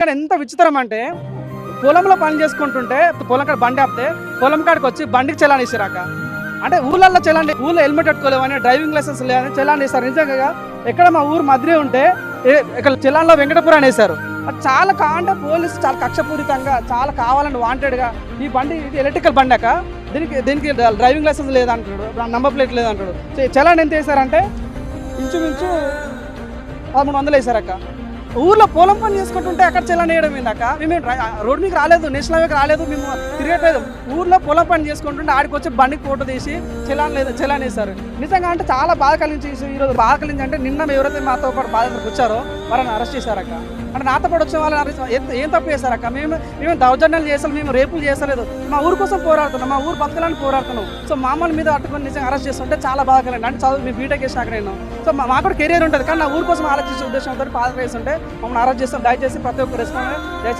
ఇక్కడ ఎంత విచిత్రం అంటే పొలంలో పని చేసుకుంటుంటే పొలం కాడ బండి ఆపితే పొలం కాడికి వచ్చి బండికి చలాన్ ఇస్తారాక. అంటే ఊళ్ళల్లో చలాండి, ఊళ్ళో హెల్మెట్ పెట్టుకోలేమని, డ్రైవింగ్ లైసెన్స్ లేదని చలాన్ ఇస్తారు. నిజంగా ఎక్కడ మా ఊరు మధ్య ఉంటే ఇక్కడ చలాన్లో వెంకటపురాన్ని వేశారు. అది చాలా అంటే పోలీసు చాలా కక్షపూరితంగా, చాలా కావాలని వాంటెడ్గా ఈ బండి ఇది ఎలక్ట్రికల్ బండి అక్క, దీనికి డ్రైవింగ్ లైసెన్స్ లేదంటాడు, నంబర్ ప్లేట్ లేదంటాడు. చలాన్ ఎంత వేశారంటే ఇంచుమించు 1300 వేశారక్క. ఊర్లో పొలం పని చేసుకుంటుంటే అక్కడ చలాన్ వేయడం ఏందక్క? మేము రోడ్ మీకు రాలేదు, నేషనల్ హైవేకి రాలేదు, మేము తిరగట్లేదు. ఊర్లో పొలం పని చేసుకుంటుంటే ఆడికి వచ్చి బండికి ఫోటో తీసి చలాన్ వేశారు. నిజంగా అంటే చాలా బాధ కలిగించి ఈరోజు బాధ కలిగించి అంటే నిన్న ఎవరైతే మాతో పాటు బాధితులకు వచ్చారో వాళ్ళని అరెస్ట్ చేశారక్క. అంటే నాతో పాటు వచ్చిన వాళ్ళని అరెస్ట్ ఏం తప్పు చేశారక్క? మేము దౌర్జన్యాలు చేస్తాం, మేము రేపులు చేస్తలేదు, మా ఊరు కోసం పోరాడుతున్నాం, మా ఊరు బతకాలని పోరాడుతున్నాం. సో మామూలు మీద అట్టుకొని నిజంగా అరెస్ట్ చేస్తుంటే చాలా బాధ కలిగింది. అంటే చదువు మీ బీటెక్ చేసినాక నేను సో మాకు కూడా కెరీర్ ఉంటుంది, కానీ నా ఊరు కోసం ఆలోచించే ఉద్దేశంతో బాధ వేస్తుంటే మమ్మల్ని అరెస్ట్ చేస్తాం. దయచేసి ప్రతి ఒక్క రెస్పాండ్ దయచేసి